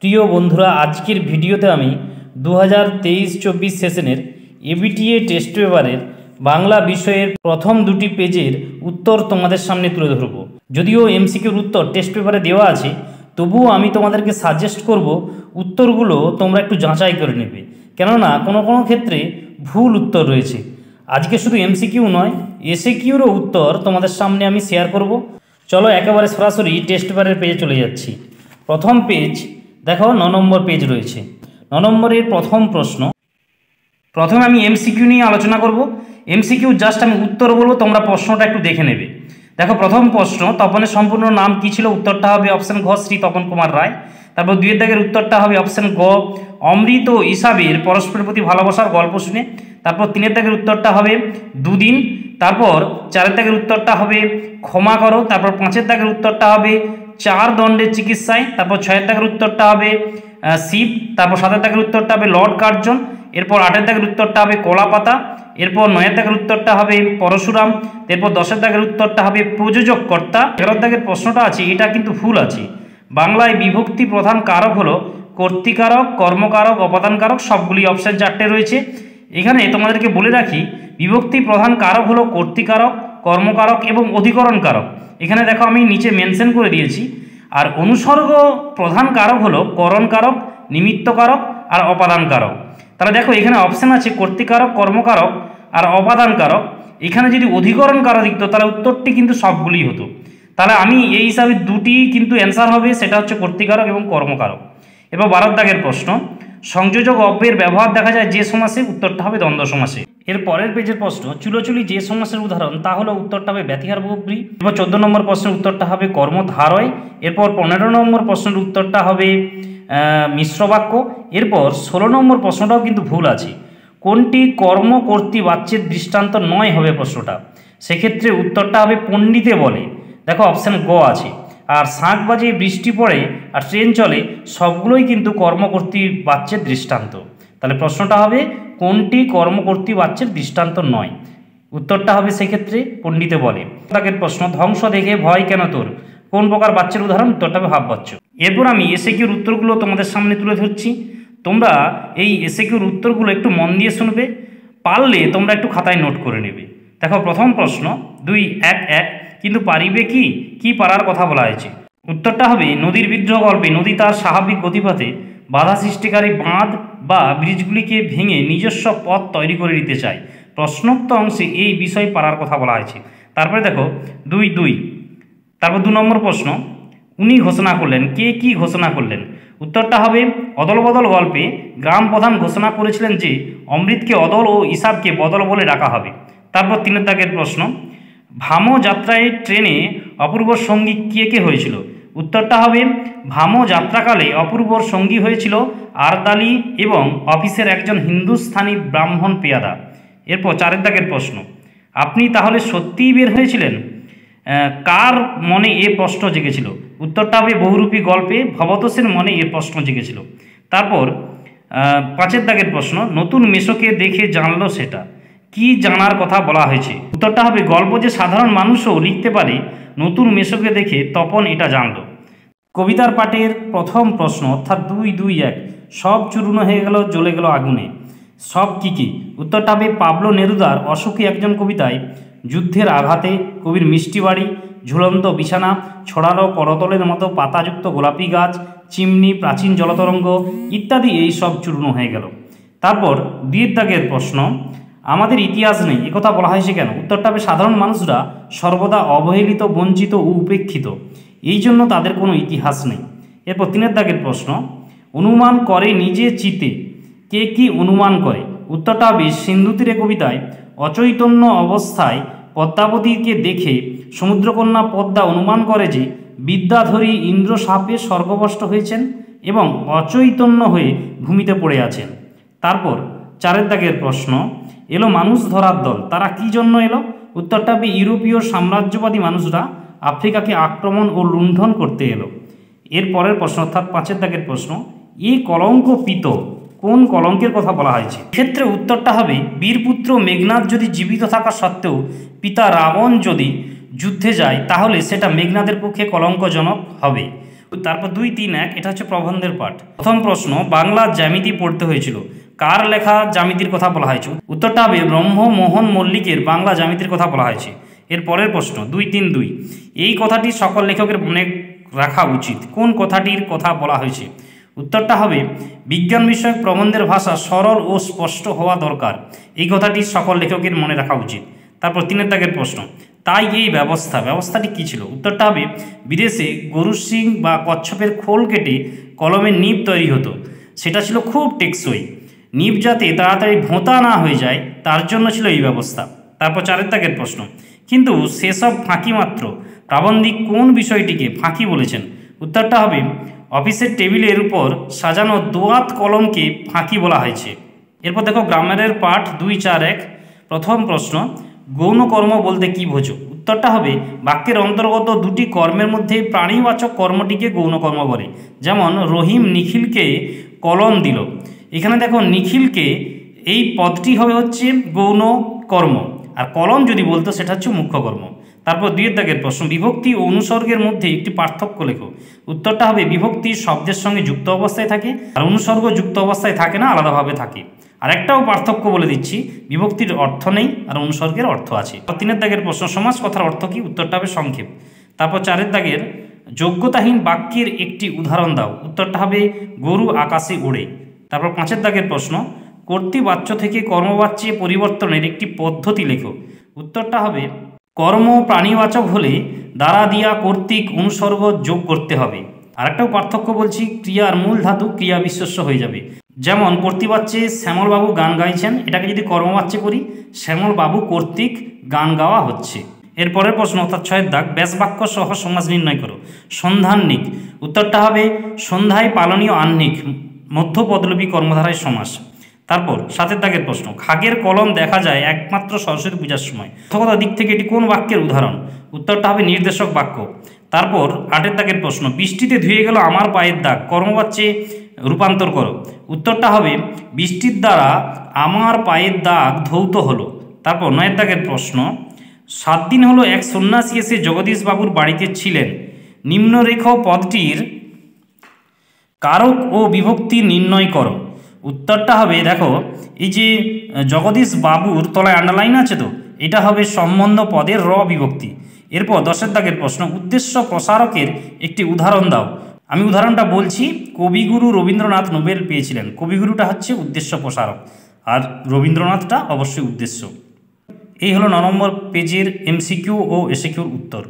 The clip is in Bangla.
প্রিয় বন্ধুরা, আজকের ভিডিওতে আমি 2023-24 সেশনের এবিটিএ টেস্ট পেপারের বাংলা বিষয়ের প্রথম দুটি পেজের উত্তর তোমাদের সামনে তুলে ধরব। যদিও এমসিকিউর উত্তর টেস্ট পেপারে দেওয়া আছে, তবুও আমি তোমাদেরকে সাজেস্ট করব উত্তরগুলো তোমরা একটু যাচাই করে নেবে, কেননা কোনো কোনো ক্ষেত্রে ভুল উত্তর রয়েছে। আজকে শুধু এমসিকিউ নয়, এসএকিউরও উত্তর তোমাদের সামনে আমি শেয়ার করব। চলো একেবারে সরাসরি টেস্ট পেপারের পেজে চলে যাচ্ছি। প্রথম পেজ দেখো, 9 নম্বর পেজ রয়েছে। 9 নম্বরের প্রথম প্রশ্ন। প্রথমে আমি এমসিকিউ নিয়ে আলোচনা করব। এমসিকিউ জাস্ট আমি উত্তর বলবো, তোমরা প্রশ্নটা একটু দেখে নেবে। দেখো, প্রথম প্রশ্ন, তপনের সম্পূর্ণ নাম কি ছিল? উত্তরটা হবে অপশন ঘ, শ্রী তপন কুমার রায়। তারপর 2 এর দাগের উত্তরটা হবে অপশন গ, অমৃত ও ইসাবের পরস্পরের প্রতি ভালোবাসার গল্প শুনে। তারপর 3 এর দাগের উত্তরটা হবে দুদিন। তারপর 4 এর দাগের উত্তরটা হবে ক্ষমা করো। তারপর 5 এর দাগের উত্তরটা হবে 4 দণ্ডের চিকিৎসায়। তারপর 6 এর দাগের উত্তরটা হবে শিব। তারপর 7 এর দাগের উত্তরটা হবে লর্ড কার্জন। এরপর 8 এর দাগের উত্তরটা হবে কলাপাতা। এরপর 9 এর দাগের উত্তরটা হবে পরশুরাম। এরপর 10 এর দাগের উত্তরটা হবে প্রযোজক কর্তা। 11 এর দাগের প্রশ্নটা আছে, এটা কিন্তু ভুল আছে। বাংলায় বিভক্তি প্রধান কারক হলো কর্তৃকারক, কর্মকারক, অপাদানকারক। সবগুলি অপশন 4টে রয়েছে। এখানে তোমাদেরকে বলে রাখি, বিভক্তি প্রধান কারক হলো কর্তৃকারক, কর্মকারক এবং অধিকরণ কারক। এখানে দেখো আমি নিচে মেনশন করে দিয়েছি। আর অনুসর্গ প্রধান কারক হলো করণ কারক, নিমিত্ত কারক আর অপাদান কারক। তাহলে দেখো এখানে অপশন আছে কর্তৃকারক, কর্মকারক আর অপাদান কারক। এখানে যদি অধিকরণ কারক দিত তাহলে উত্তরটি কিন্তু সবগুলি হতো। তাহলে আমি এই হিসাবে দুটি কিন্তু অ্যান্সার হবে, সেটা হচ্ছে কর্তৃকারক এবং কর্মকারক। এবার 12 দাগের প্রশ্ন, সংযোজক অব্যয়ের ব্যবহার দেখা যায় যে সমাসে? উত্তরটা হবে দ্বন্দ্ব সমাসে। এর পরের পেজের প্রশ্ন, চুলোচুলি যে সমাসের উদাহরণ তা হলো? উত্তরটা হবে ব্যতিহার বহুব্রী। এরপর 14 নম্বর প্রশ্নের উত্তরটা হবে কর্মধারয়। এরপর 15 নম্বর প্রশ্নের উত্তরটা হবে মিশ্র বাক্য। এরপর 16 নম্বর প্রশ্নটাও কিন্তু ভুল আছে। কোনটি কর্মকর্তৃ বাচ্যের দৃষ্টান্ত নয় হবে প্রশ্নটা? সেক্ষেত্রে উত্তরটা হবে পণ্ডিতে বলে। দেখো অপশান গ আছে। আর শাঁখ বাজে, বৃষ্টি পড়ে আর ট্রেন চলে, সবগুলোই কিন্তু কর্মকর্তৃ বাচ্যের দৃষ্টান্ত। তাহলে প্রশ্নটা হবে কোনটি কর্মকর্তৃ বাচ্যের দৃষ্টান্ত নয়? উত্তরটা হবে সেক্ষেত্রে পণ্ডিতে বলে। তাকের প্রশ্ন, ধ্বংস দেখে ভয় কেন তোর? কোন প্রকার বাচ্যের উদাহরণ? উত্তরটা হবে হাববাচ্য। এরপর আমি এসএকিউর উত্তরগুলো তোমাদের সামনে তুলে ধরছি। তোমরা এই এসএকিউর উত্তরগুলো একটু মন দিয়ে শুনবে, পারলে তোমরা একটু খাতায় নোট করে নেবে। দেখো প্রথম প্রশ্ন 2.1.1, কিন্তু পারিবে কি? কি পারার কথা বলা হয়েছে? উত্তরটা হবে নদীর বিদ্রোহ গল্পে নদী তার স্বাভাবিক গতিপথে বাধা সৃষ্টিকারী বাঁধ বা ব্রিজগুলিকে ভেঙে নিজস্ব পথ তৈরি করে নিতে চায়। প্রশ্নোক্ত অংশে এই বিষয় পারার কথা বলা হয়েছে। তারপরে দেখো 2.2, তারপর 2 নম্বর প্রশ্ন, উনি ঘোষণা করলেন। কে কি ঘোষণা করলেন? উত্তরটা হবে অদল বদল গল্পে গ্রাম প্রধান ঘোষণা করেছিলেন যে অমৃতকে অদল ও ইসাবকে বদল বলে ডাকা হবে। তারপর 3 দাগের প্রশ্ন, ভামো যাত্রায় ট্রেনে অপূর্বর সঙ্গী কে কে হয়েছিল? উত্তরটা হবে ভামো যাত্রাকালে অপূর্বর সঙ্গী হয়েছিল আরদালি এবং অফিসের একজন হিন্দুস্থানি ব্রাহ্মণ পেয়াদা। এরপর 4 দাগের প্রশ্ন, আপনি তাহলে সত্যিই বের হয়েছিলেন? কার মনে এ প্রশ্ন জেগেছিল? উত্তরটা হবে বহুরূপী গল্পে ভবতোষের মনে এ প্রশ্ন জেগেছিল। তারপর 5 দাগের প্রশ্ন, নতুন মেশোকে দেখে জানলো সেটা? কি জানার কথা বলা হয়েছে? উত্তরটা হবে গল্প যে সাধারণ মানুষও লিখতে পারে, নতুন মেশোকে দেখে তপন এটা জানলো। কবিতার পাঠের প্রথম প্রশ্ন অর্থাৎ 2.2.1, সব চূর্ণ হয়ে গেল জ্বলে গেল আগুনে, সব কি কি? উত্তরটা হবে পাবলো নেরুদার অসুখী একজন কবিতায় যুদ্ধের আঘাতে কবির মিষ্টি বাড়ি, ঝুলন্ত বিছানা, ছড়ানো করতলের মতো পাতাযুক্ত গোলাপি গাছ, চিমনি, প্রাচীন জলতরঙ্গ ইত্যাদি এই সব চূর্ণ হয়ে গেল। তারপর 2 দাগের প্রশ্ন, আমাদের ইতিহাস নেই একথা বলা হয়েছে কেন? উত্তরটা হবে সাধারণ মানুষরা সর্বদা অবহেলিত, বঞ্চিত ও উপেক্ষিত, এই জন্য তাদের কোনো ইতিহাস নেই। এরপর 3 দাগের প্রশ্ন, অনুমান করে নিজে চিতে, কে কি অনুমান করে? উত্তরটা হবে সিন্ধু তীরে কবিতায় অচৈতন্য অবস্থায় পদ্মাবতীকে দেখে সমুদ্রকন্যা পদ্মা অনুমান করে যে বিদ্যাধরী ইন্দ্র শাপে স্বর্গভ্রষ্ট হয়েছেন এবং অচৈতন্য হয়ে ভূমিতে পড়ে আছেন। তারপর 4 দাগের প্রশ্ন, এলো মানুষ ধরার দল, তারা কি জন্য এলো? উত্তরটা হবে ইউরোপীয় সাম্রাজ্যবাদী মানুষরা আফ্রিকাকে আক্রমণ ও লুণ্ঠন করতে এলো। এর পরের প্রশ্ন অর্থাৎ 5 দাগের প্রশ্ন, এ কলঙ্ক পিত, কোন কলঙ্কের কথা বলা হয়েছে? ক্ষেত্রে উত্তরটা হবে বীরপুত্র মেঘনাদ যদি জীবিত থাকা সত্ত্বেও পিতা রাবণ যদি যুদ্ধে যায় তাহলে সেটা মেঘনাদের পক্ষে কলঙ্কজনক হবে। তারপর 2, 3, 1 এটা হচ্ছে প্রবন্ধের পাঠ। প্রথম প্রশ্ন, বাংলা জ্যামিতি পড়তে হয়েছিল, কার লেখা জ্যামিতির কথা বলা হয়েছে? উত্তরটা হবে ব্রহ্মমোহন মল্লিকের বাংলা জ্যামিতির কথা বলা হয়েছে। এর পরের প্রশ্ন 2, 3, 2 এই কথাটি সকল লেখকের মনে রাখা উচিত, কোন কথাটির কথা বলা হয়েছে? উত্তরটা হবে বিজ্ঞান বিষয়ক প্রবন্ধের ভাষা সরল ও স্পষ্ট হওয়া দরকার, এই কথাটি সকল লেখকের মনে রাখা উচিত। তারপর 3 দাগের প্রশ্ন, তাই এই ব্যবস্থাটি কী ছিল? উত্তরটা হবে বিদেশে গরুর শিং বা কচ্ছপের খোল কেটে কলমের নিব তৈরি হতো, সেটা ছিল খুব টেকসই, নিব যাতে তাড়াতাড়ি ভোঁতা না হয়ে যায় তার জন্য ছিল এই ব্যবস্থা। তারপর 4 দাগের প্রশ্ন, কিন্তু সেসব ফাঁকি মাত্র, প্রাবন্ধিক কোন বিষয়টিকে ফাঁকি বলেছেন? উত্তরটা হবে অফিসের টেবিলের উপর সাজানো দোয়াত কলমকে ফাঁকি বলা হয়েছে। এরপর দেখো গ্রামারের পাঠ 2, 4, 1 প্রথম প্রশ্ন, গৌণকর্ম বলতে কি বোঝো? উত্তরটা হবে বাক্যের অন্তর্গত দুটি কর্মের মধ্যে প্রাণীবাচক কর্মটিকে গৌণকর্ম বলে। যেমন রহিম নিখিলকে কলম দিল, এখানে দেখো নিখিলকে এই পদটি হবে হচ্ছে গৌণ কর্ম, আর কলম যদি বলতো সেটা হচ্ছে মুখ্য কর্ম। তারপর 2 দাগের প্রশ্ন, বিভক্তি ও অনুসর্গের মধ্যে একটি পার্থক্য লেখো। উত্তরটা হবে বিভক্তি শব্দের সঙ্গে যুক্ত অবস্থায় থাকে, আর অনুসর্গ যুক্ত অবস্থায় থাকে না, আলাদাভাবে থাকে। আর একটাও পার্থক্য বলে দিচ্ছি, বিভক্তির অর্থ নেই আর অনুসর্গের অর্থ আছে। 3 দাগের প্রশ্ন, সমাস কথার অর্থ কি? উত্তরটা হবে সংক্ষেপ। তারপর 4 দাগের, যোগ্যতাহীন বাক্যের একটি উদাহরণ দাও। উত্তরটা হবে গরু আকাশে ওড়ে। তারপর 5 দাগের প্রশ্ন, কর্তৃবাচ্য থেকে কর্মবাচ্যে পরিবর্তনের একটি পদ্ধতি লেখো। উত্তরটা হবে কর্ম প্রাণীবাচক হলে দ্বারা দিয়া কর্তৃক অনুসর্গ যোগ করতে হবে। আরেকটাও পার্থক্য বলছি, ক্রিয়ার মূল ধাতু ক্রিয়া বিশেষ্য হয়ে যাবে। যেমন কর্তৃবাচ্যে শ্যামলবাবু গান গাইছেন, এটাকে যদি কর্মবাচ্যে করি শ্যামলবাবু কর্তৃক গান গাওয়া হচ্ছে। এরপরের প্রশ্ন অর্থাৎ 6 দাগ, ব্যাসবাক্য সহ সমাস নির্ণয় করো। সন্ধান্নিক, উত্তরটা হবে সন্ধ্যায় পালনীয় আহ্নিক, মধ্যপদলোপী কর্মধারায় সমাস। তারপর 7 দাগের প্রশ্ন, খাগের কলম দেখা যায় একমাত্র সরস্বতী পূজার সময়, অর্থগত দিক থেকে এটি কোন বাক্যের উদাহরণ? উত্তরটা হবে নির্দেশক বাক্য। তারপর 8 দাগের প্রশ্ন, বৃষ্টিতে ধুয়ে গেল আমার পায়ের দাগ, কর্মবাচ্যে রূপান্তর করো। উত্তরটা হবে বৃষ্টির দ্বারা আমার পায়ের দাগ ধৌত হলো। তারপর 9 দাগের প্রশ্ন, 7 দিন হলো এক সন্ন্যাসী এসে জগদীশবাবুর বাড়িতে ছিলেন, নিম্নরেখ পদটির কারক ও বিভক্তি নির্ণয় করো। উত্তরটা হবে দেখো এই যে জগদীশ বাবুর তলায় আন্ডারলাইন আছে তো, এটা হবে সম্বন্ধ পদের র বিভক্তি। এরপর 10 দাগের প্রশ্ন, উদ্দেশ্য প্রসারকের একটি উদাহরণ দাও। আমি উদাহরণটা বলছি, কবিগুরু রবীন্দ্রনাথ নোবেল পেয়েছিলেন, কবিগুরুটা হচ্ছে উদ্দেশ্য প্রসারক আর রবীন্দ্রনাথটা অবশ্যই উদ্দেশ্য। এই হলো 9 নম্বর পেজের এমসিকিউ ও এসিকিউর উত্তর।